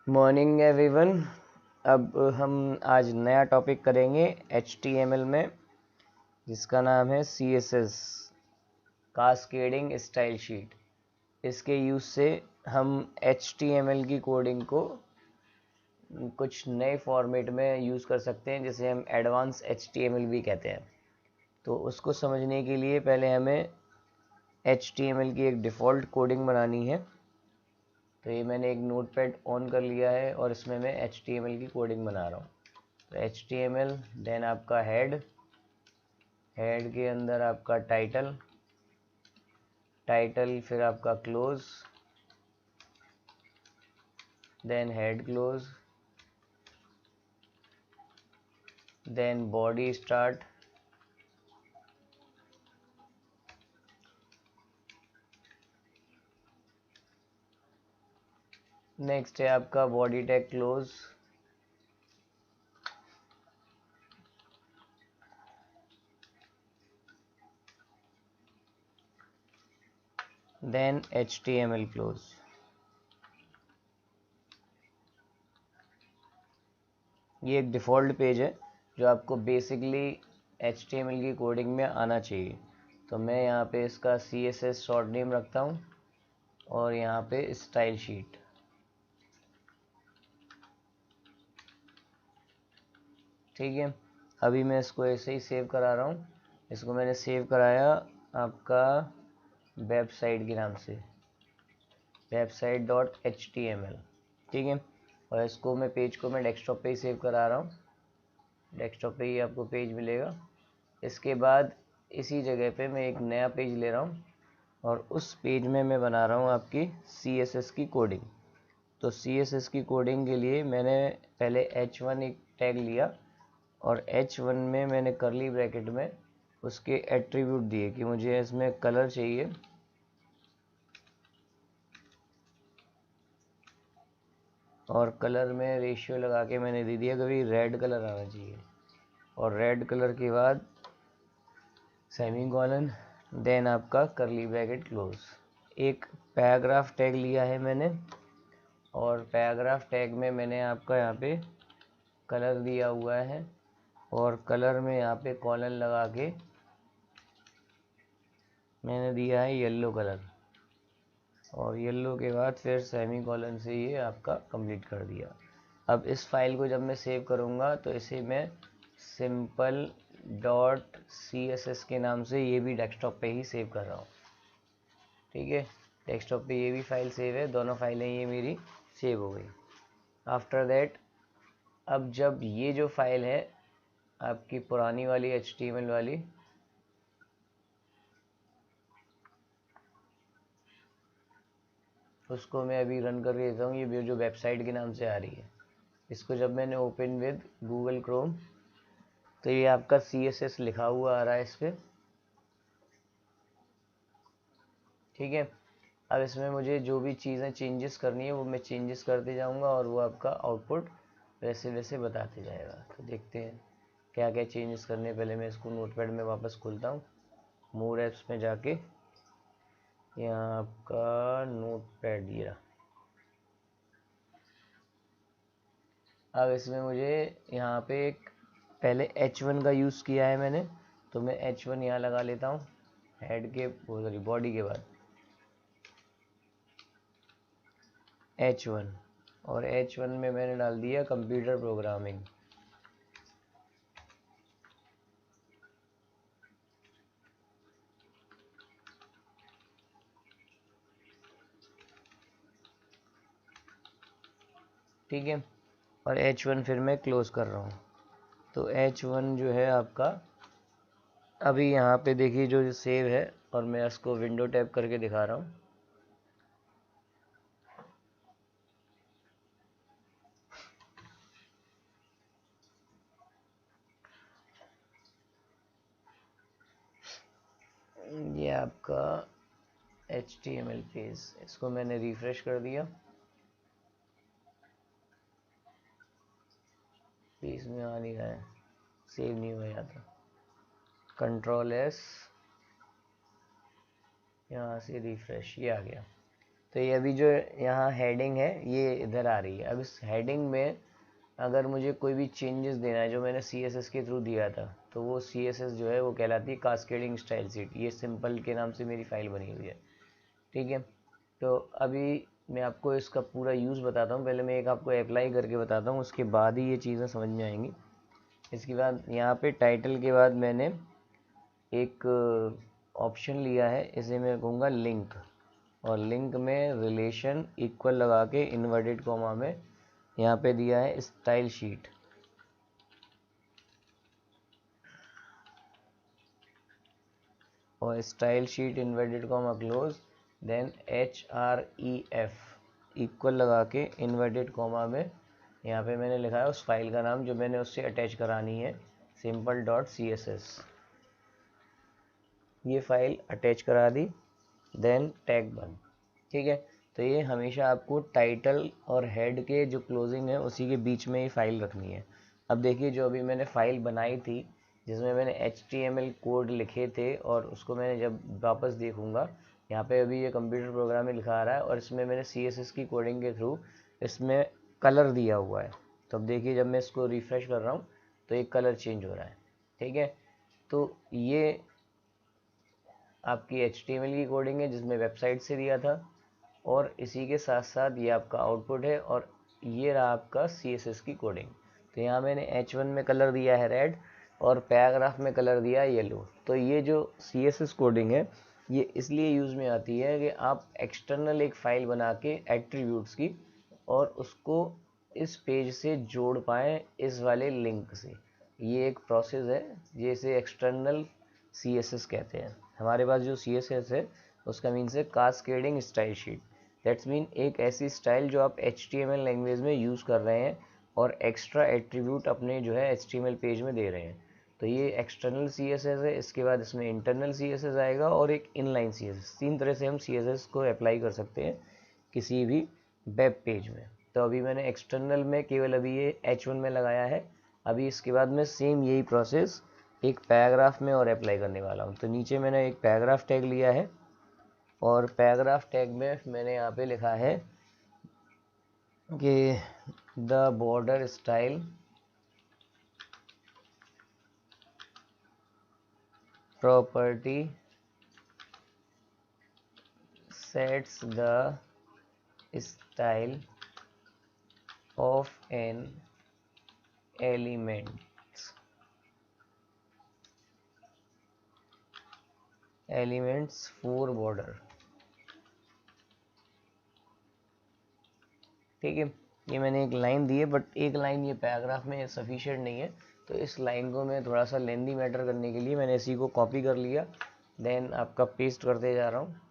Morning everyone. अब हम आज नया टॉपिक करेंगे HTML में, जिसका नाम है CSS कास्केडिंग स्टाइल शीट। इसके यूज़ से हम HTML की कोडिंग को कुछ नए फॉर्मेट में यूज़ कर सकते हैं, जिसे हम एडवांस HTML भी कहते हैं। तो उसको समझने के लिए पहले हमें HTML की एक डिफ़ॉल्ट कोडिंग बनानी है। तो ये मैंने एक नोटपैड ऑन कर लिया है और इसमें मैं HTML की कोडिंग बना रहा हूँ। तो HTML देन आपका हेड के अंदर आपका टाइटल फिर आपका close, then head close, then body start, next है आपका body tag close, then HTML close. ये एक डिफ़ॉल्ट पेज है जो आपको बेसिकली HTML की कोडिंग में आना चाहिए। तो मैं यहाँ पे इसका CSS शॉर्ट नेम रखता हूँ और यहाँ पे स्टाइल शीट। ठीक है, अभी मैं इसको ऐसे ही सेव करा रहा हूँ। इसको मैंने सेव कराया आपका वेबसाइट के नाम से, website.html। ठीक है, और इसको मैं पेज को मैं डेस्कटॉप पे ही सेव करा रहा हूँ। डेस्कटॉप पे ही आपको पेज मिलेगा। इसके बाद इसी जगह पे मैं एक नया पेज ले रहा हूँ और उस पेज में मैं बना रहा हूँ आपकी CSS की कोडिंग। तो CSS की कोडिंग के लिए मैंने पहले H1 एक टैग लिया और H1 में मैंने करली ब्रैकेट में उसके एट्रीब्यूट दिए कि मुझे इसमें कलर चाहिए, और कलर में रेशियो लगा के मैंने दे दिया कभी रेड कलर आना चाहिए, और रेड कलर के बाद सेमीकोलन, देन आपका करली ब्रैकेट क्लोज। एक पैराग्राफ टैग लिया है मैंने और पैराग्राफ टैग में मैंने आपका यहाँ पे कलर दिया हुआ है और कलर में यहाँ पे कॉलन लगा के मैंने दिया है येलो कलर, और येलो के बाद फिर सेमीकोलन से ये आपका कंप्लीट कर दिया। अब इस फाइल को जब मैं सेव करूँगा तो इसे मैं simple.css के नाम से ये भी डेस्कटॉप पे ही सेव कर रहा हूँ। ठीक है, डेस्कटॉप पे ये भी फाइल सेव है, दोनों फाइलें ये मेरी सेव हो गई। आफ्टर दैट अब जब ये जो फाइल है आपकी पुरानी वाली HTML वाली, उसको मैं अभी रन करके देता हूँ। ये जो वेबसाइट के नाम से आ रही है, इसको जब मैंने ओपन विद गूगल क्रोम तो ये आपका CSS लिखा हुआ आ रहा है इस पर। ठीक है, अब इसमें मुझे जो भी चीज़ें चेंजेस करनी है वो मैं चेंजेस करते जाऊंगा और वो आपका आउटपुट वैसे वैसे बताते जाएगा। तो देखते हैं क्या क्या चेंजेस करने। पहले मैं इसको नोटपैड में वापस खोलता हूँ, मोर ऐप्स में जाके यहाँ आपका नोटपैड ये रहा। अब इसमें मुझे यहाँ पे एक पहले H1 का यूज़ किया है मैंने, तो मैं H1 यहाँ लगा लेता हूँ हेड के सॉरी बॉडी के बाद H1, और H1 में मैंने डाल दिया कंप्यूटर प्रोग्रामिंग। ठीक है, और H1 फिर मैं क्लोज कर रहा हूँ। तो H1 जो है आपका अभी यहाँ पे देखिए जो सेव है, और मैं इसको विंडो टैप करके दिखा रहा हूँ। ये आपका HTML पेज, इसको मैंने रिफ्रेश कर दिया, पेज में आ नहीं रहा है, सेव नहीं हुआ जाता। Ctrl+S, यहाँ से रिफ्रेश, ये आ गया। तो ये अभी जो यहाँ हेडिंग है ये इधर आ रही है। अब इस हेडिंग में अगर मुझे कोई भी चेंजेस देना है जो मैंने CSS के थ्रू दिया था, तो वो CSS जो है वो कहलाती है कास्केडिंग स्टाइल शीट। ये सिंपल के नाम से मेरी फाइल बनी हुई है, ठीक है। तो अभी मैं आपको इसका पूरा यूज़ बताता हूँ। पहले मैं एक आपको अप्लाई करके बताता हूँ, उसके बाद ही ये चीज़ें समझ में आएंगी। इसके बाद यहाँ पे टाइटल के बाद मैंने एक ऑप्शन लिया है, इसे मैं कहूँगा लिंक, और लिंक में रिलेशन इक्वल लगा के इन्वर्टेड कॉमा में यहाँ पे दिया है स्टाइल शीट। और style sheet inverted comma close, then HREF equal लगा के इन्वर्टेड कॉमा में यहाँ पे मैंने लिखा है उस फाइल का नाम जो मैंने उससे अटैच करानी है, simple.css। ये फाइल अटैच करा दी, देन टैग बंद, ठीक है। तो ये हमेशा आपको टाइटल और हेड के जो क्लोजिंग है उसी के बीच में ही फाइल रखनी है। अब देखिए, जो अभी मैंने फाइल बनाई थी जिसमें मैंने HTML कोड लिखे थे, और उसको मैंने जब वापस देखूंगा, यहाँ पे अभी ये कंप्यूटर प्रोग्राम में लिखा आ रहा है, और इसमें मैंने CSS की कोडिंग के थ्रू इसमें कलर दिया हुआ है। तो अब देखिए, जब मैं इसको रिफ्रेश कर रहा हूँ तो एक कलर चेंज हो रहा है, ठीक है। तो ये आपकी HTML की कोडिंग है जिसमें वेबसाइट से दिया था, और इसी के साथ साथ ये आपका आउटपुट है, और ये रहा आपका CSS की कोडिंग। तो यहाँ मैंने H1 में कलर दिया है रेड, और पैराग्राफ में कलर दिया है येलो। तो ये जो CSS कोडिंग है ये इसलिए यूज़ में आती है कि आप एक्सटर्नल एक फ़ाइल बना के एट्रीब्यूट्स की, और उसको इस पेज से जोड़ पाएँ इस वाले लिंक से। ये एक प्रोसेस है जिसे एक्सटर्नल CSS कहते हैं। हमारे पास जो CSS है उसका मीन्स है cascading style sheet. That's mean एक ऐसी स्टाइल जो आप HTML लैंग्वेज में यूज़ कर रहे हैं और एक्स्ट्रा एट्रीब्यूट अपने जो है HTML पेज में दे रहे हैं। तो ये एक्सटर्नल CSS है। इसके बाद इसमें इंटरनल CSS आएगा और एक इनलाइन CSS। 3 तरह से हम CSS को अप्लाई कर सकते हैं किसी भी वेब पेज में। तो अभी मैंने एक्सटर्नल में केवल अभी ये H1 में लगाया है। अभी इसके बाद में सेम यही प्रोसेस एक पैराग्राफ में और अप्लाई करने वाला हूँ। तो नीचे मैंने एक पैराग्राफ टैग लिया है, और पैराग्राफ टैग में मैंने यहाँ पे लिखा है कि the border style property sets the style of an elements for border, ठीक है। ये मैंने एक लाइन दी है, बट एक लाइन ये पैराग्राफ में सफिशिएंट नहीं है, तो इस लाइन को मैं थोड़ा सा लेंदी मैटर करने के लिए मैंने इसी को कॉपी कर लिया, देन आपका पेस्ट करते जा रहा हूँ।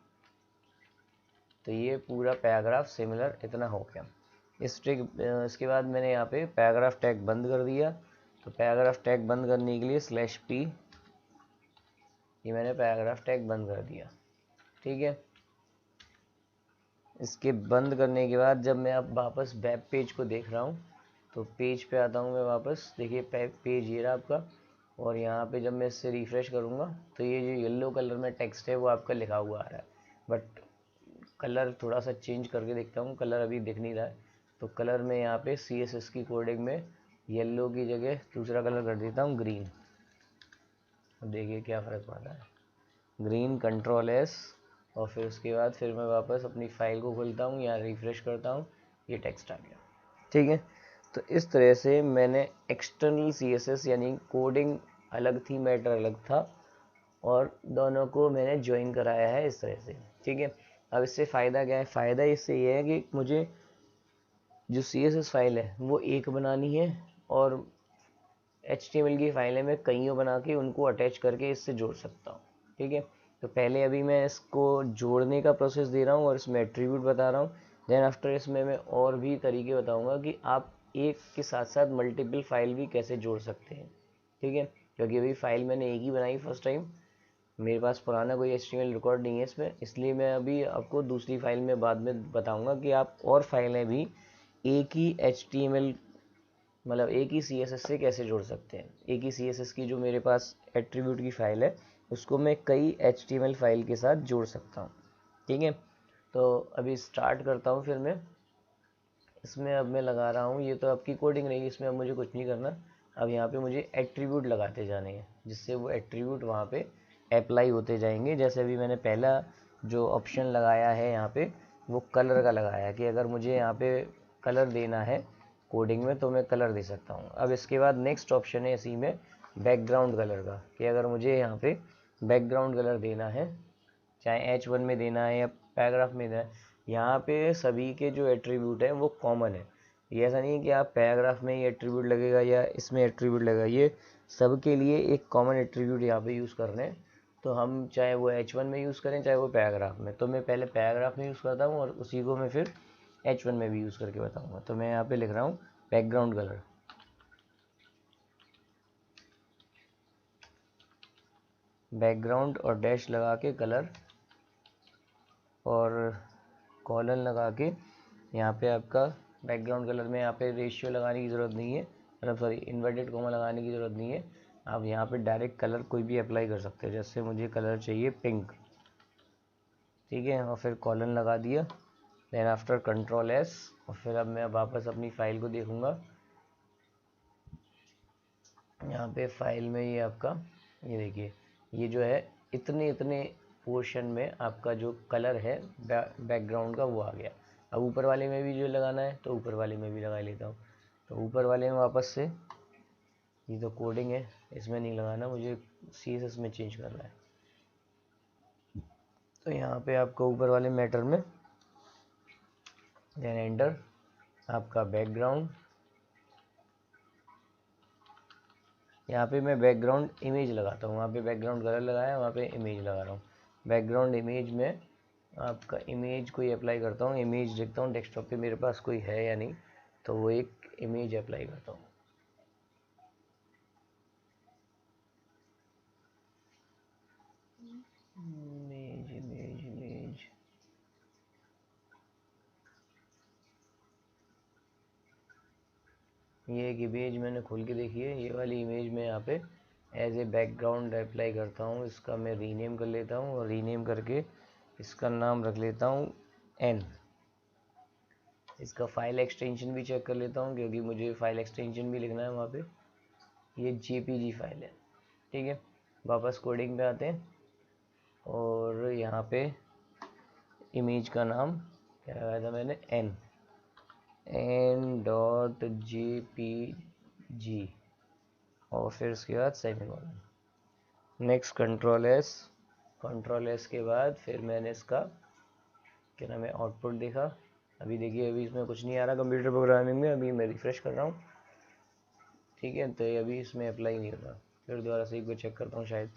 तो ये पूरा पैराग्राफ सिमिलर इतना हो गया। इसके बाद मैंने यहाँ पे पैराग्राफ टैग बंद कर दिया। तो पैराग्राफ टैग बंद करने के लिए /p, ये मैंने पैराग्राफ टैग बंद कर दिया, ठीक है। इसके बंद करने के बाद जब मैं अब वापस वेब पेज को देख रहा हूँ, तो पेज पे आता हूँ मैं वापस। देखिए पेज ये रहा आपका, और यहाँ पे जब मैं इससे रिफ्रेश करूँगा तो ये जो येलो कलर में टेक्स्ट है वो आपका लिखा हुआ आ रहा है। बट कलर थोड़ा सा चेंज करके देखता हूँ, कलर अभी दिख नहीं रहा है। तो कलर में यहाँ पे CSS की कोडिंग में येलो की जगह दूसरा कलर कर देता हूँ, ग्रीन। देखिए क्या फ़र्क पड़ता है, ग्रीन, Ctrl+S, और फिर उसके बाद फिर मैं वापस अपनी फाइल को खोलता हूँ या रिफ्रेश करता हूँ, ये टेक्स्ट आ गया, ठीक है। तो इस तरह से मैंने एक्सटर्नल CSS यानी कोडिंग अलग थी, मैटर अलग था, और दोनों को मैंने ज्वाइन कराया है इस तरह से, ठीक है। अब इससे फ़ायदा क्या है? फ़ायदा इससे ये है कि मुझे जो CSS फाइल है वो एक बनानी है, और HTML की फाइलें मैं कईयों बना के उनको अटैच करके इससे जोड़ सकता हूँ, ठीक है। तो पहले अभी मैं इसको जोड़ने का प्रोसेस दे रहा हूँ और इसमें एट्रीब्यूट बता रहा हूँ। देन आफ्टर इसमें मैं और भी तरीके बताऊँगा कि आप एक के साथ साथ मल्टीपल फाइल भी कैसे जोड़ सकते हैं, ठीक है। क्योंकि अभी फाइल मैंने एक ही बनाई फर्स्ट टाइम, मेरे पास पुराना कोई HTML रिकॉर्ड नहीं है इसमें, इसलिए मैं अभी आपको दूसरी फाइल में बाद में बताऊँगा कि आप और फाइलें भी एक ही HTML मतलब एक ही CSS से कैसे जोड़ सकते हैं। एक ही CSS की जो मेरे पास एट्रीब्यूट की फाइल है उसको मैं कई HTML फाइल के साथ जोड़ सकता हूँ, ठीक है। तो अभी स्टार्ट करता हूँ फिर मैं इसमें। अब मैं लगा रहा हूँ, ये तो आपकी कोडिंग रही, इसमें अब मुझे कुछ नहीं करना। अब यहाँ पे मुझे एट्रीब्यूट लगाते जाने हैं, जिससे वो एट्रीब्यूट वहाँ पे अप्लाई होते जाएंगे। जैसे अभी मैंने पहला जो ऑप्शन लगाया है यहाँ पे, वो कलर का लगाया कि अगर मुझे यहाँ पे कलर देना है कोडिंग में तो मैं कलर दे सकता हूँ। अब इसके बाद नेक्स्ट ऑप्शन है इसी में बैकग्राउंड कलर का, कि अगर मुझे यहाँ पे बैकग्राउंड कलर देना है, चाहे H1 में देना है या पैराग्राफ में देना है। यहाँ पे सभी के जो एट्रीब्यूट है वो कॉमन है। ये ऐसा नहीं है कि आप पैराग्राफ में ये एट्रीब्यूट लगेगा या इसमें एट्रीब्यूट लगेगा, ये सब के लिए एक कॉमन एट्रीब्यूट यहाँ पे यूज़ कर रहे हैं। तो हम चाहे वो H1 में यूज़ करें चाहे वो पैराग्राफ में, तो मैं पहले पैराग्राफ में यूज़ करता हूँ और उसी को मैं फिर H1 में भी यूज़ करके बताऊँगा। तो मैं यहाँ पे लिख रहा हूँ बैकग्राउंड कलर, बैकग्राउंड और डैश लगा के कलर और कॉलन लगा के यहाँ पे आपका बैकग्राउंड कलर में यहाँ पे रेशियो लगाने की ज़रूरत नहीं है, मतलब सॉरी इन्वर्टेड कॉमा लगाने की ज़रूरत नहीं है। आप यहाँ पे डायरेक्ट कलर कोई भी अप्लाई कर सकते हैं। जैसे मुझे कलर चाहिए पिंक, ठीक है, और फिर कॉलन लगा दिया, देन आफ्टर कंट्रोल एस। और फिर अब मैं वापस अपनी फ़ाइल को देखूँगा। यहाँ पे फाइल में ये आपका, ये देखिए, ये जो है इतने इतने पोर्शन में आपका जो कलर है बैकग्राउंड का वो आ गया। अब ऊपर वाले में भी जो लगाना है तो ऊपर वाले में भी लगा लेता हूँ। तो ऊपर वाले में वापस से, ये तो कोडिंग है इसमें नहीं लगाना, मुझे CSS में चेंज करना है। तो यहाँ पे आपको ऊपर वाले मैटर में देन एंटर, आपका बैकग्राउंड, यहाँ पे मैं बैकग्राउंड इमेज लगाता हूँ। वहाँ पे बैकग्राउंड कलर लगाया, वहाँ पे इमेज लगा रहा हूँ। बैकग्राउंड इमेज में आपका इमेज कोई अप्लाई करता हूँ, इमेज देखता हूँ डेस्कटॉप पे मेरे पास कोई है या नहीं, तो वो एक इमेज अप्लाई करता हूँ। इमेज इमेज इमेज, ये एक इमेज मैंने खोल के देखी है। ये वाली इमेज में यहाँ पे एज ए बैकग्राउंड अप्लाई करता हूँ। इसका मैं रीनेम कर लेता हूँ और रीनेम करके इसका नाम रख लेता हूँ N। इसका फाइल एक्सटेंशन भी चेक कर लेता हूँ, क्योंकि मुझे फाइल एक्सटेंशन भी लिखना है वहाँ पे। ये JPG फाइल है, ठीक है। वापस कोडिंग पे आते हैं और यहाँ पे इमेज का नाम क्या लगाया था मैंने, n.jpg और फिर उसके बाद semicolon. Next control S, control S के बाद फिर मैंने इसका क्या नाम है आउटपुट देखा। अभी देखिए, अभी इसमें कुछ नहीं आ रहा कंप्यूटर प्रोग्रामिंग में। अभी मैं रिफ्रेश कर रहा हूँ, ठीक है, तो अभी इसमें अप्लाई नहीं होगा। फिर दोबारा से एक बार चेक करता हूँ, शायद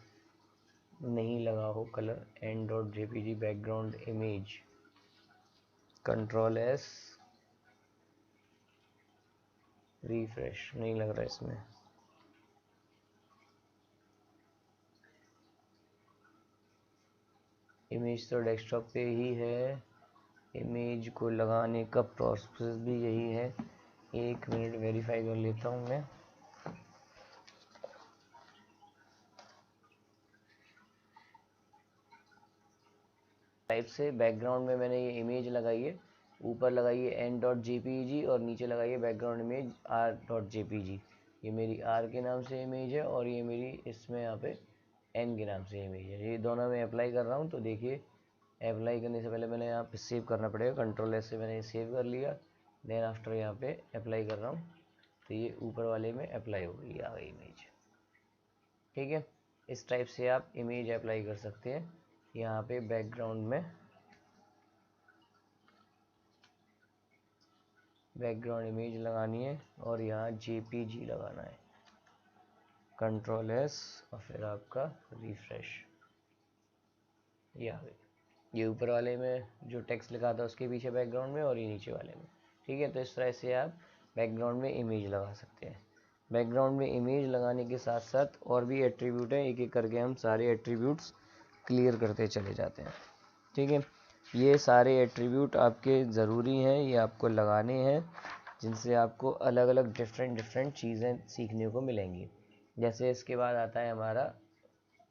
नहीं लगा हो colour. n.jpg background image, control S, refresh, नहीं लग रहा इसमें। इमेज तो डेस्कटॉप पे ही है, इमेज को लगाने का प्रोसेस भी यही है। एक मिनट वेरीफाई कर लेता हूँ मैं। टाइप से बैकग्राउंड में मैंने ये इमेज लगाई है, ऊपर लगाई है n.jpg और नीचे लगाई है बैकग्राउंड इमेज r.jpg। ये मेरी r के नाम से इमेज है और ये मेरी इसमें यहाँ पे n के नाम से इमेज है। ये दोनों में अप्लाई कर रहा हूँ। तो देखिए, अप्लाई करने से पहले मैंने यहाँ पे सेव करना पड़ेगा। कंट्रोल एस से मैंने सेव कर लिया, देन आफ्टर यहाँ पे अप्लाई कर रहा हूँ, तो ये ऊपर वाले में अप्लाई हो गई, आ गई इमेज, ठीक है। इस टाइप से आप इमेज अप्लाई कर सकते हैं। यहाँ पे बैकग्राउंड में बैकग्राउंड इमेज लगानी है और यहाँ JPG लगाना है। कंट्रोल एस और फिर आपका रिफ्रेश, ये आ गई। ये ऊपर वाले में जो टेक्स्ट लिखा था उसके पीछे बैकग्राउंड में, और ये नीचे वाले में, ठीक है। तो इस तरह से आप बैकग्राउंड में इमेज लगा सकते हैं। बैकग्राउंड में इमेज लगाने के साथ साथ और भी एट्रीब्यूट हैं, एक एक करके हम सारे एट्रीब्यूट्स क्लियर करते चले जाते हैं, ठीक है। ये सारे एट्रीब्यूट आपके ज़रूरी हैं, ये आपको लगाने हैं, जिनसे आपको अलग अलग डिफरेंट चीज़ें सीखने को मिलेंगी। जैसे इसके बाद आता है हमारा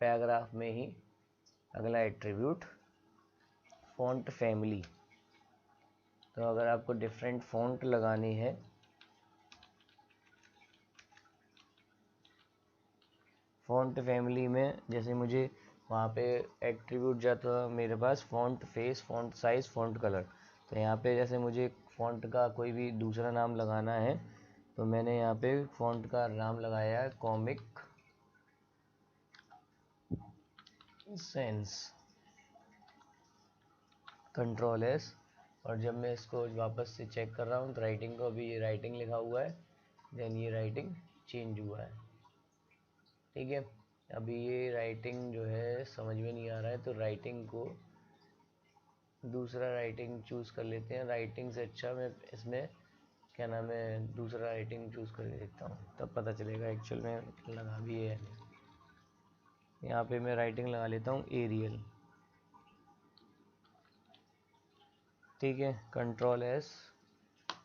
पैराग्राफ में ही अगला एट्रीब्यूट फ़ॉन्ट फैमिली। तो अगर आपको डिफरेंट फ़ॉन्ट लगानी है फ़ॉन्ट फैमिली में, जैसे मुझे वहाँ पे एट्रीब्यूट जाता है मेरे पास font face, font size, font colour. तो यहाँ पे जैसे मुझे फ़ॉन्ट का कोई भी दूसरा नाम लगाना है तो मैंने यहाँ पे फ़ॉन्ट का नाम लगाया है कॉमिक सेंस, कंट्रोल एस। और जब मैं इसको वापस से चेक कर रहा हूँ तो राइटिंग को अभी ये राइटिंग लिखा हुआ है, देन ये राइटिंग चेंज हुआ है। ठीक है, अभी ये राइटिंग जो है समझ में नहीं आ रहा है तो राइटिंग को दूसरा राइटिंग चूज़ कर लेते हैं। राइटिंग से अच्छा मैं इसमें क्या नाम है दूसरा राइटिंग चूज़ करके देखता हूँ, तब पता चलेगा एक्चुअल में लगा भी है। यहाँ पे मैं राइटिंग लगा लेता हूँ एरियल। ठीक है, कंट्रोल एस,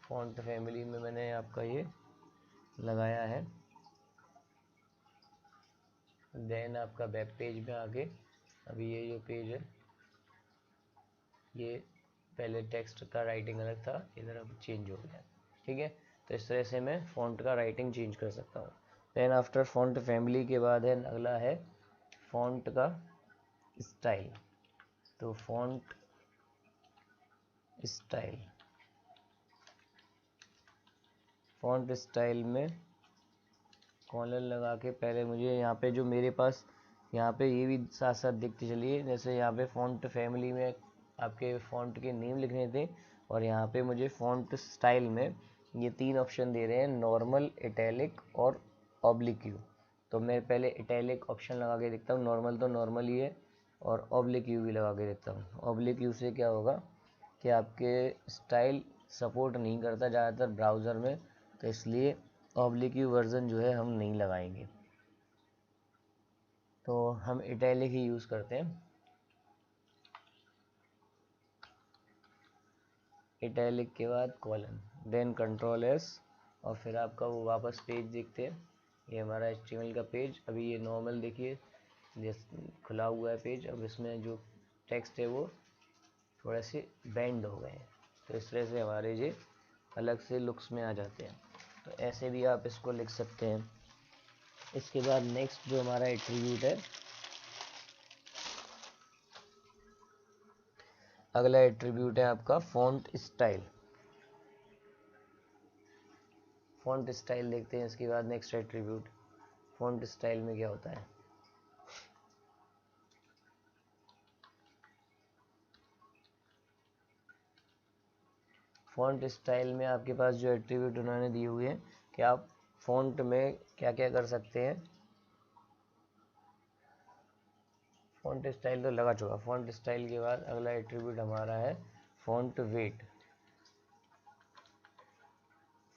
फॉन्ट फैमिली में मैंने आपका ये लगाया है। देन आपका वेब पेज में आके अभी ये जो पेज है ये पहले टेक्स्ट का राइटिंग अलग था, इधर अब चेंज हो गया। ठीक है, तो इस तरह से मैं फ़ॉन्ट का राइटिंग चेंज कर सकता हूँ। देन आफ्टर फ़ॉन्ट फैमिली के बाद है अगला है फ़ॉन्ट का स्टाइल। तो फ़ॉन्ट स्टाइल, फ़ॉन्ट स्टाइल में कॉलर लगा के पहले मुझे यहाँ पे जो मेरे पास यहाँ पे ये भी साथ साथ दिखते चलिए, जैसे यहाँ पे फ़ॉन्ट फैमिली में आपके फ़ॉन्ट के नेम लिखने थे और यहाँ पे मुझे फ़ॉन्ट स्टाइल में ये 3 ऑप्शन दे रहे हैं, नॉर्मल, इटैलिक और ऑब्लिक यू। तो मैं पहले इटैलिक ऑप्शन लगा के देखता हूँ, नॉर्मल तो नॉर्मल ही है और ऑब्लिक यू भी लगा के देखता हूँ। ऑब्लिक यू से क्या होगा कि आपके स्टाइल सपोर्ट नहीं करता ज़्यादातर ब्राउज़र में, तो इसलिए ऑब्लिक यू वर्ज़न जो है हम नहीं लगाएंगे, तो हम इटैलिक ही यूज़ करते हैं। इटैलिक के बाद कॉलन, देन कंट्रोल एस, और फिर आपका वो वापस पेज देखते हैं। ये हमारा HTML का पेज, अभी ये नॉर्मल देखिए खुला हुआ है पेज। अब इसमें जो टेक्स्ट है वो थोड़े से बेंड हो गए हैं, तो इस तरह से हमारे ये अलग से लुक्स में आ जाते हैं। तो ऐसे भी आप इसको लिख सकते हैं। इसके बाद नेक्स्ट जो हमारा एट्रीब्यूट है, अगला एट्रीब्यूट है आपका फ़ॉन्ट स्टाइल। फ़ॉन्ट स्टाइल देखते हैं इसके बाद नेक्स्ट एट्रीब्यूट। फ़ॉन्ट स्टाइल में क्या होता है, फ़ॉन्ट स्टाइल में आपके पास जो एट्रीब्यूट उन्होंने दिए हुए हैं कि आप फ़ॉन्ट में क्या क्या कर सकते हैं। फ़ॉन्ट स्टाइल तो लगा चुका। फ़ॉन्ट स्टाइल के बाद अगला एट्रीब्यूट हमारा है फ़ॉन्ट वेट।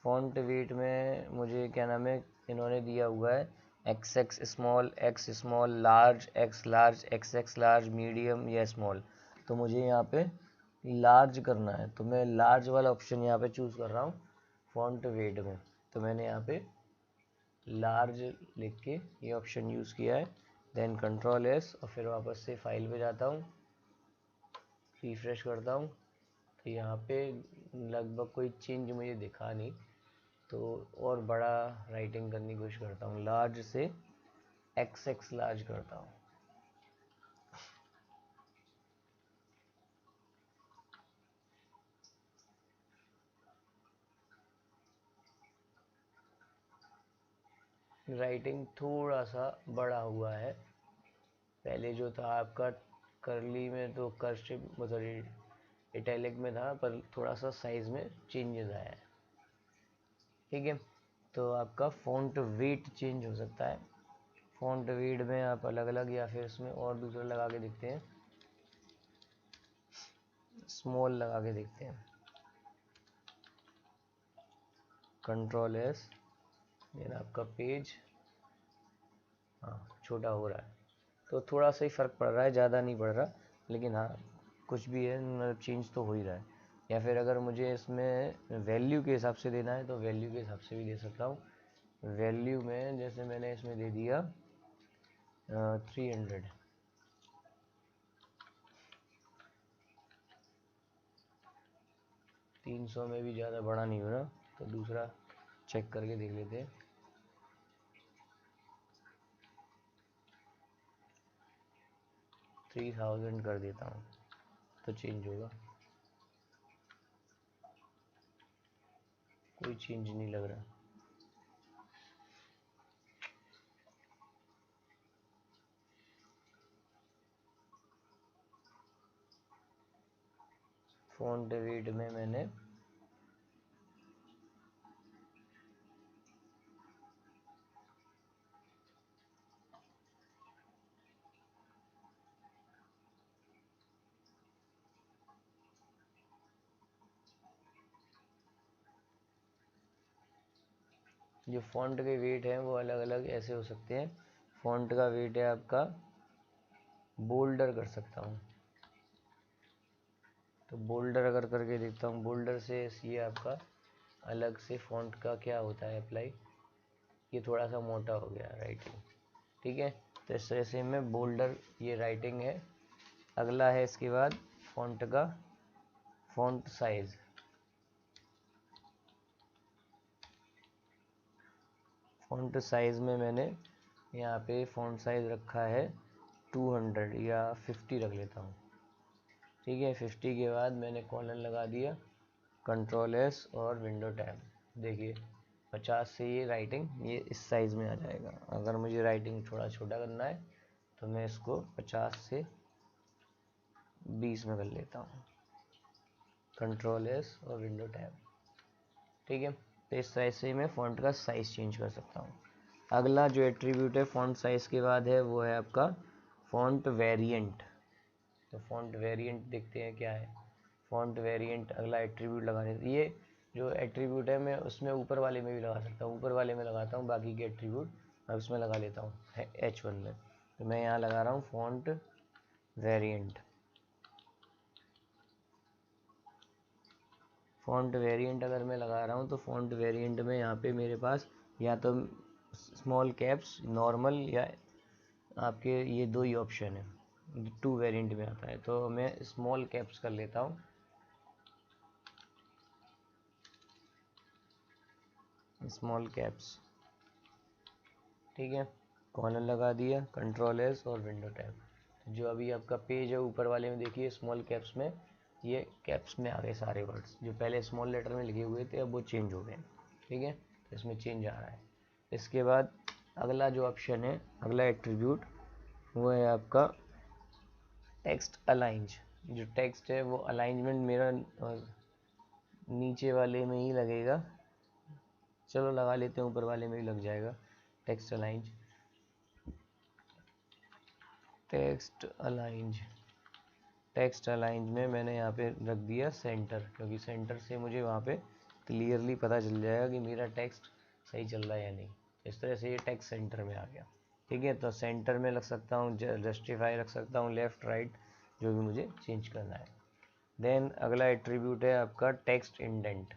फ़ॉन्ट वेट में मुझे क्या नाम है इन्होंने दिया हुआ है XX small, X small, large, X large, XX large, medium या स्मॉल। तो मुझे यहाँ पे लार्ज करना है तो मैं लार्ज वाला ऑप्शन यहाँ पे चूज़ कर रहा हूँ फ़ॉन्ट वेट में। तो मैंने यहाँ पे लार्ज लिख के ये ऑप्शन यूज़ किया है। देन कंट्रोल एस और फिर वापस से फाइल पे जाता हूँ, रिफ्रेश करता हूँ, तो यहाँ पे लगभग कोई चेंज मुझे दिखा नहीं, तो और बड़ा राइटिंग करने की कोशिश करता हूँ, लार्ज से XX लार्ज करता हूँ। राइटिंग थोड़ा सा बड़ा हुआ है, पहले जो था आपका करली में तो कर्सिव मतलब इटैलिक में था, पर थोड़ा सा साइज में चेंजेस आया है। ठीक है, तो आपका फ़ॉन्ट वेट चेंज हो सकता है। फ़ॉन्ट वेट में आप अलग अलग या फिर इसमें और दूसरा लगा के देखते हैं, स्मॉल लगा के देखते हैं। कंट्रोल एस, देन आपका पेज हाँ छोटा हो रहा है, तो थोड़ा सा ही फ़र्क पड़ रहा है, ज़्यादा नहीं पड़ रहा, लेकिन हाँ कुछ भी है मतलब चेंज तो हो ही रहा है। या फिर अगर मुझे इसमें वैल्यू के हिसाब से देना है तो वैल्यू के हिसाब से भी दे सकता हूँ। वैल्यू में जैसे मैंने इसमें दे दिया 300, 300 में भी ज़्यादा बड़ा नहीं हो ना, तो दूसरा चेक करके देख लेते हैं। थ्री 3000 कर देता हूँ तो चेंज होगा। कोई चेंज नहीं लग रहा। फ़ॉन्ट वेट में मैंने जो फ़ॉन्ट के वेट हैं वो अलग अलग ऐसे हो सकते हैं। फ़ॉन्ट का वेट है आपका, बोल्डर कर सकता हूँ, तो बोल्डर अगर करके देखता हूँ, बोल्डर से ये आपका अलग से फ़ॉन्ट का क्या होता है अप्लाई, ये थोड़ा सा मोटा हो गया राइटिंग, ठीक है। तो इस तरह से मैं बोल्डर, ये राइटिंग है। अगला है इसके बाद फ़ॉन्ट का फ़ॉन्ट साइज़। फ़ॉन्ट साइज़ में मैंने यहाँ पे फ़ॉन्ट साइज़ रखा है 200 या 50 रख लेता हूँ, ठीक है। 50 के बाद मैंने कॉलन लगा दिया, कंट्रोल एस और विंडो टैब। देखिए 50 से ये राइटिंग ये इस साइज़ में आ जाएगा। अगर मुझे राइटिंग थोड़ा छोटा करना है तो मैं इसको 50 से 20 में कर लेता हूँ, कंट्रोल एस और विंडो टैब, ठीक है। तो इस साइज से मैं फ़ॉन्ट का साइज़ चेंज कर सकता हूँ। अगला जो एट्रीब्यूट है फ़ॉन्ट साइज़ के बाद है वो है आपका फ़ॉन्ट वेरिएंट। तो फ़ॉन्ट वेरिएंट देखते हैं क्या है। फ़ॉन्ट वेरिएंट अगला एट्रीब्यूट लगाने, ये जो एट्रीब्यूट है मैं उसमें ऊपर वाले में भी लगा सकता हूँ, ऊपर वाले में लगाता हूँ, बाकी के एट्रीब्यूट मैं उसमें लगा लेता हूँ H1 में। तो मैं यहाँ लगा रहा हूँ फ़ॉन्ट वेरिएंट। फ़ॉन्ट वेरिएंट अगर मैं लगा रहा हूँ तो फ़ॉन्ट वेरिएंट में यहाँ पे मेरे पास या तो स्मॉल कैप्स, नॉर्मल, या आपके ये दो ही ऑप्शन है, 2 वेरिएंट में आता है। तो मैं स्मॉल कैप्स कर लेता हूँ, स्मॉल कैप्स, ठीक है। कॉर्नर लगा दिया, कंट्रोल एस और विंडो टैब। जो अभी आपका पेज है ऊपर वाले में देखिए स्मॉल कैप्स में, ये कैप्स में आ गए सारे वर्ड्स जो पहले स्मॉल लेटर में लिखे हुए थे, अब वो चेंज हो गए, ठीक है। तो इसमें चेंज आ रहा है। इसके बाद अगला जो ऑप्शन है, अगला एट्रीब्यूट, वो है आपका टेक्स्ट अलाइंज। जो टेक्स्ट है वो अलाइनमेंट मेरा नीचे वाले में ही लगेगा, चलो लगा लेते हैं ऊपर वाले में ही लग जाएगा। टेक्स्ट अलाइंज, टेक्स्ट अलाइंज, टेक्स्ट अलाइंज में मैंने यहाँ पे रख दिया सेंटर, क्योंकि सेंटर से मुझे वहाँ पे क्लियरली पता चल जाएगा कि मेरा टेक्स्ट सही चल रहा है या नहीं। इस तरह से ये टेक्स्ट सेंटर में आ गया, ठीक है। तो सेंटर में रख सकता हूँ, जस्टिफाई रख सकता हूँ, लेफ़्ट राइट जो भी मुझे चेंज करना है। देन अगला एट्रीब्यूट है आपका टेक्स्ट इंडेंट।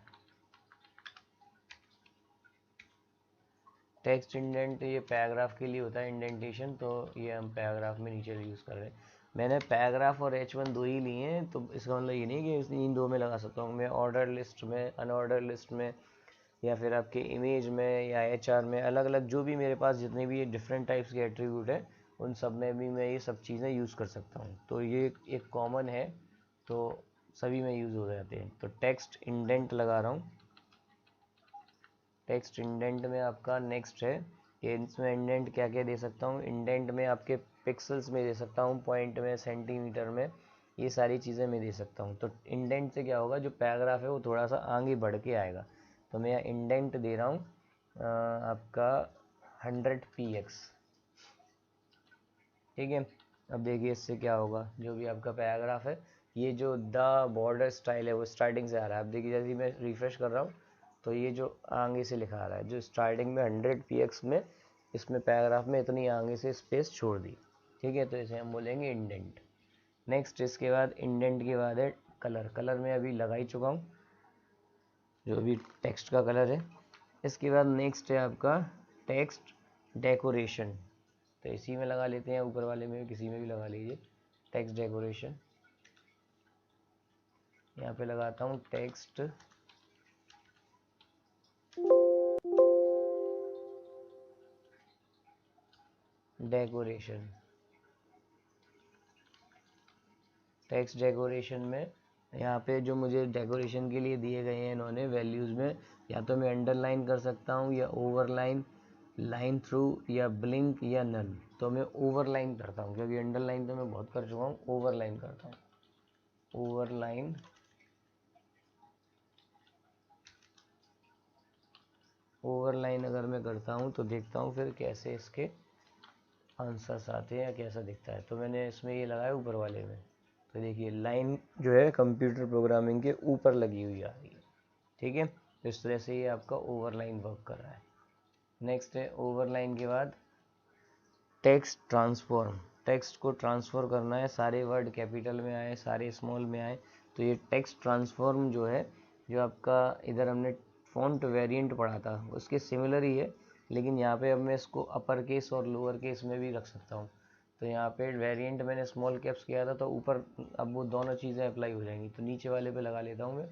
टेक्स्ट इंडेंट ये पैराग्राफ के लिए होता है इंडेंटेशन, तो ये हम पैराग्राफ में नीचे यूज़ कर रहे हैं। मैंने पैराग्राफ और H1 दो ही लिए हैं, तो इसका मतलब ये नहीं कि इन दो में लगा सकता हूँ। मैं ऑर्डर लिस्ट में, अनऑर्डर लिस्ट में, या फिर आपके इमेज में या HR में, अलग अलग जो भी मेरे पास जितने भी डिफरेंट टाइप्स के एट्रीब्यूट हैं उन सब में भी मैं ये सब चीज़ें यूज़ कर सकता हूँ। तो ये एक कॉमन है, तो सभी में यूज़ हो जाते हैं। तो टेक्स्ट इंडेंट लगा रहा हूँ। टेक्स्ट इंडेंट में आपका नेक्स्ट है, ये इसमें इंडेंट क्या क्या दे सकता हूँ। इंडेंट में आपके पिक्सल्स में दे सकता हूँ, पॉइंट में, सेंटीमीटर में, ये सारी चीज़ें मैं दे सकता हूँ। तो इंडेंट से क्या होगा, जो पैराग्राफ है वो थोड़ा सा आगे बढ़ के आएगा। तो मैं यहाँ इंडेंट दे रहा हूँ आपका 100 px, ठीक है। अब देखिए इससे क्या होगा, जो भी आपका पैराग्राफ है, ये जो द बॉर्डर स्टाइल है वो स्टार्टिंग से आ रहा है। अब देखिए जैसे मैं रिफ्रेश कर रहा हूँ तो ये जो आगे से लिखा आ रहा है, जो स्टार्टिंग में 100 px में, इसमें पैराग्राफ में इतनी आगे से स्पेस छोड़ दी, ठीक है। तो इसे हम बोलेंगे इंडेंट। नेक्स्ट इसके बाद इंडेंट के बाद है कलर। कलर में अभी लगा ही चुका हूँ, जो भी टेक्स्ट का कलर है। इसके बाद नेक्स्ट है आपका टेक्स्ट डेकोरेशन, तो इसी में लगा लेते हैं, ऊपर वाले में किसी में भी लगा लीजिए, टेक्स्ट डेकोरेशन। यहाँ पे लगाता हूँ टेक्स्ट डेकोरेशन। टेक्स्ट डेकोरेशन में यहाँ पे जो मुझे डेकोरेशन के लिए दिए गए हैं इन्होंने वैल्यूज़ में, या तो मैं अंडरलाइन कर सकता हूँ या ओवरलाइन, लाइन थ्रू या ब्लिंक या नल। तो मैं ओवरलाइन करता हूँ क्योंकि अंडरलाइन तो मैं बहुत कर चुका हूँ, ओवरलाइन करता हूँ। ओवरलाइन ओवरलाइन अगर मैं करता हूँ तो देखता हूँ फिर कैसे इसके आंसर्स आते हैं या कैसा दिखता है। तो मैंने इसमें ये लगाया ऊपर वाले में, तो देखिए लाइन जो है कंप्यूटर प्रोग्रामिंग के ऊपर लगी हुई आ रही है। ठीक है, तो इस तरह से ये आपका ओवरलाइन वर्क कर रहा है। नेक्स्ट है ओवरलाइन के बाद टेक्स्ट ट्रांसफॉर्म। टेक्स्ट को ट्रांसफर करना है, सारे वर्ड कैपिटल में आए, सारे स्मॉल में आए। तो ये टेक्स्ट ट्रांसफॉर्म जो है, जो आपका इधर हमने फॉन्ट वेरिएंट पढ़ा था उसके सिमिलर ही है, लेकिन यहाँ पे अब मैं इसको अपर केस और लोअर केस में भी रख सकता हूँ। तो यहाँ पे वेरिएंट मैंने स्मॉल कैप्स किया था, तो ऊपर अब वो दोनों चीज़ें अप्लाई हो जाएंगी। तो नीचे वाले पे लगा लेता हूँ मैं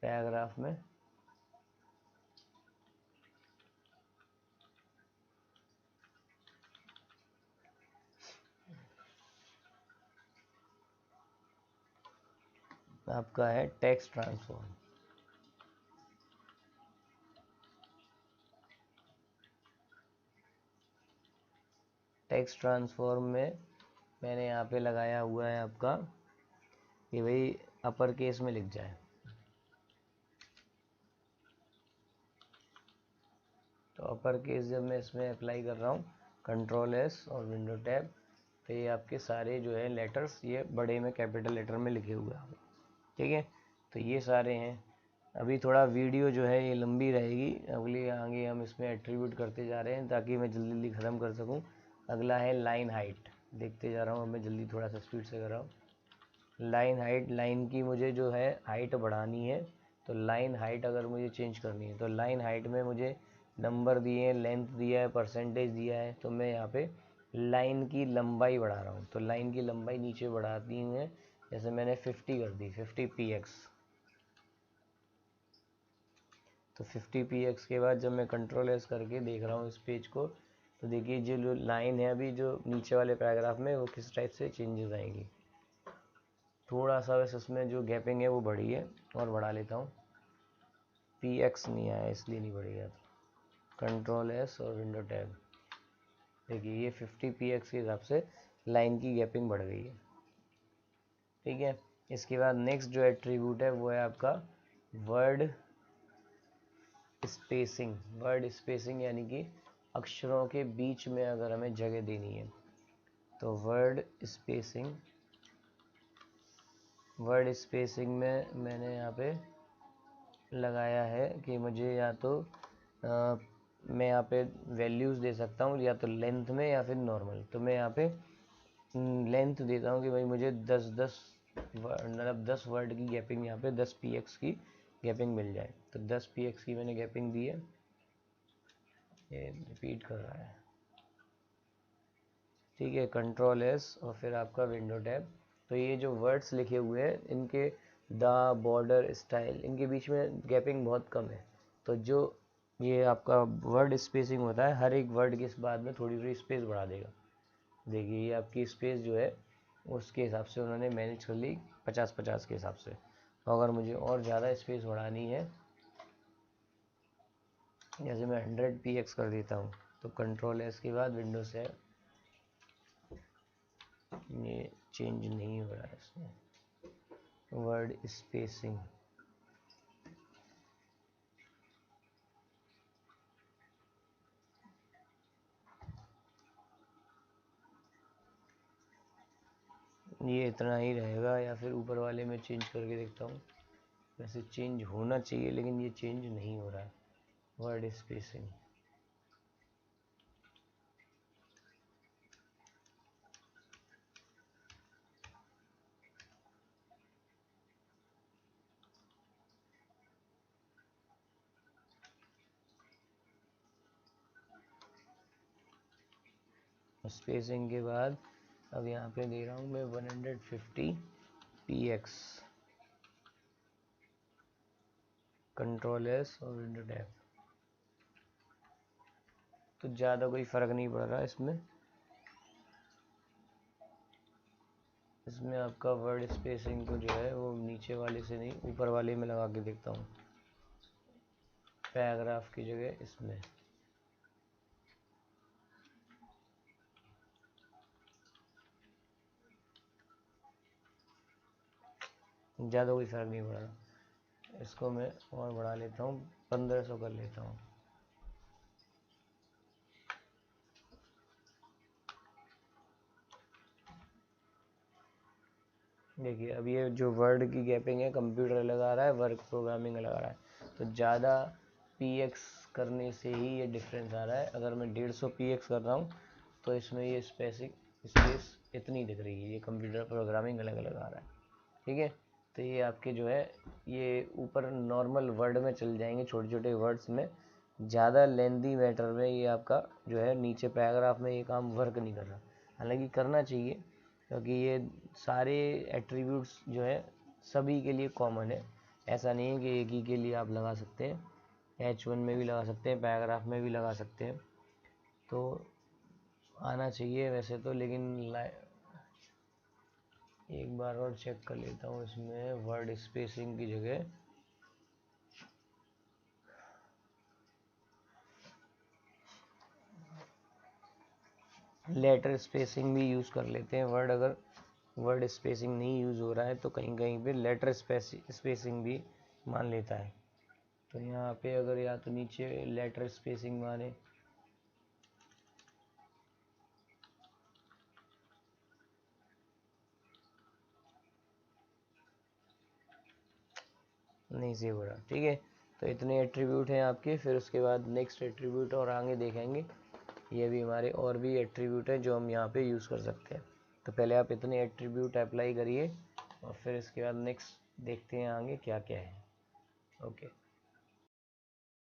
पैराग्राफ में। आपका है टेक्स्ट ट्रांसफॉर्म। टेक्स्ट ट्रांसफॉर्म में मैंने यहाँ पे लगाया हुआ है आपका कि भाई अपर केस में लिख जाए। तो अपर केस जब मैं इसमें अप्लाई कर रहा हूँ, कंट्रोल एस और विंडो टैब, तो ये आपके सारे जो है लेटर्स ये बड़े में कैपिटल लेटर में लिखे हुए हैं। ठीक है, तो ये सारे हैं। अभी थोड़ा वीडियो जो है ये लंबी रहेगी, अगली आगे हम इसमें एट्रीब्यूट करते जा रहे हैं ताकि मैं जल्दी जल्दी ख़त्म कर सकूं। अगला है लाइन हाइट, देखते जा रहा हूँ, अब मैं जल्दी थोड़ा सा स्पीड से कर रहा हूँ। लाइन हाइट, लाइन की मुझे जो है हाइट बढ़ानी है। तो लाइन हाइट अगर मुझे चेंज करनी है तो लाइन हाइट में मुझे नंबर दिए हैं, लेंथ दिया है, परसेंटेज दिया है। तो मैं यहाँ पे लाइन की लंबाई बढ़ा रहा हूँ, तो लाइन की लंबाई नीचे बढ़ाती है। जैसे मैंने 50 कर दी, 50 px। तो 50 px के बाद जब मैं कंट्रोल एस करके देख रहा हूँ इस पेज को, तो देखिए जो लाइन है अभी जो नीचे वाले पैराग्राफ में वो किस टाइप से चेंजेस आएंगी। थोड़ा सा बस इसमें जो गैपिंग है वो बढ़ी है, और बढ़ा लेता हूँ। px नहीं आया इसलिए नहीं बढ़ेगा। कंट्रोल एस और विंडो टैब, देखिए ये 50 px के हिसाब से लाइन की गैपिंग बढ़ गई है। ठीक है, इसके बाद नेक्स्ट जो एट्रीब्यूट है वो है आपका वर्ड स्पेसिंग। वर्ड स्पेसिंग यानी कि अक्षरों के बीच में अगर हमें जगह देनी है तो वर्ड स्पेसिंग। वर्ड स्पेसिंग में मैंने यहाँ पे लगाया है कि मुझे या तो मैं यहाँ पे वैल्यूज़ दे सकता हूँ या तो लेंथ में या फिर नॉर्मल। तो मैं यहाँ पे लेंथ देता हूँ कि भाई मुझे 10 मतलब 10 वर्ड की गैपिंग, यहाँ पे 10 px की गैपिंग मिल जाए। तो 10 px की मैंने गैपिंग दी है, ये रिपीट कर रहा है। ठीक है, कंट्रोल एस और फिर आपका विंडो टैब। तो ये जो वर्ड्स लिखे हुए हैं इनके द, बॉर्डर, स्टाइल, इनके बीच में गैपिंग बहुत कम है। तो जो ये आपका वर्ड स्पेसिंग होता है, हर एक वर्ड के बाद में थोड़ी थोड़ी स्पेस बढ़ा देगा। देखिए ये आपकी स्पेस जो है उसके हिसाब से उन्होंने मैनेज कर ली, 50-50 के हिसाब से। तो अगर मुझे और ज़्यादा स्पेस बढ़ानी है, जैसे मैं 100 px कर देता हूँ, तो कंट्रोल एस के बाद विंडो से ये चेंज नहीं हो रहा है इसमें वर्ड स्पेसिंग। ये इतना ही रहेगा या फिर ऊपर वाले में चेंज करके देखता हूँ। वैसे चेंज होना चाहिए लेकिन ये चेंज नहीं हो रहा है वर्ड स्पेसिंग। स्पेसिंग के बाद अब यहाँ पे दे रहा हूँ मैं 150 px, कंट्रोल एस और विंडो टैब। तो ज़्यादा कोई फ़र्क नहीं पड़ रहा इसमें। इसमें आपका वर्ड स्पेसिंग को जो है वो नीचे वाले से नहीं ऊपर वाले में लगा के देखता हूँ, पैराग्राफ की जगह इसमें। ज़्यादा कोई फ़र्क नहीं पड़ रहा। इसको मैं और बढ़ा लेता हूँ, 1500 कर लेता हूँ। देखिए अब ये जो वर्ड की गैपिंग है कंप्यूटर लगा रहा है, वर्क प्रोग्रामिंग लगा रहा है, तो ज़्यादा px करने से ही ये डिफरेंस आ रहा है। अगर मैं 150 px कर रहा हूँ तो इसमें ये स्पेस इतनी दिख रही है, ये कंप्यूटर प्रोग्रामिंग अलग अलग आ रहा है। ठीक है, तो ये आपके जो है ये ऊपर नॉर्मल वर्ड में चल जाएंगे, छोटे छोटे वर्ड्स में। ज़्यादा लेंदी मैटर में ये आपका जो है नीचे पैराग्राफ में ये काम वर्क नहीं कर रहा। हालांकि करना चाहिए, क्योंकि ये सारे एट्रीब्यूट्स जो है सभी के लिए कॉमन है। ऐसा नहीं है कि एक ही के लिए आप लगा सकते हैं, H1 में भी लगा सकते हैं, पैराग्राफ में भी लगा सकते हैं। तो आना चाहिए वैसे तो, लेकिन एक बार और चेक कर लेता हूँ इसमें वर्ड स्पेसिंग की जगह। लेटर स्पेसिंग भी यूज़ कर लेते हैं। अगर वर्ड स्पेसिंग नहीं यूज़ हो रहा है तो कहीं कहीं पे लेटर स्पेसिंग भी मान लेता है। तो यहाँ पे अगर या तो नीचे लेटर स्पेसिंग माने, नहीं सेव हो रहा। ठीक है, तो इतने एट्रीब्यूट हैं आपके। फिर उसके बाद नेक्स्ट एट्रीब्यूट और आगे देखेंगे। ये भी हमारे और भी एट्रीब्यूट हैं जो हम यहाँ पे यूज़ कर सकते हैं। तो पहले आप इतने एट्रीब्यूट अप्लाई करिए और फिर इसके बाद नेक्स्ट देखते हैं आगे क्या क्या है। ओके।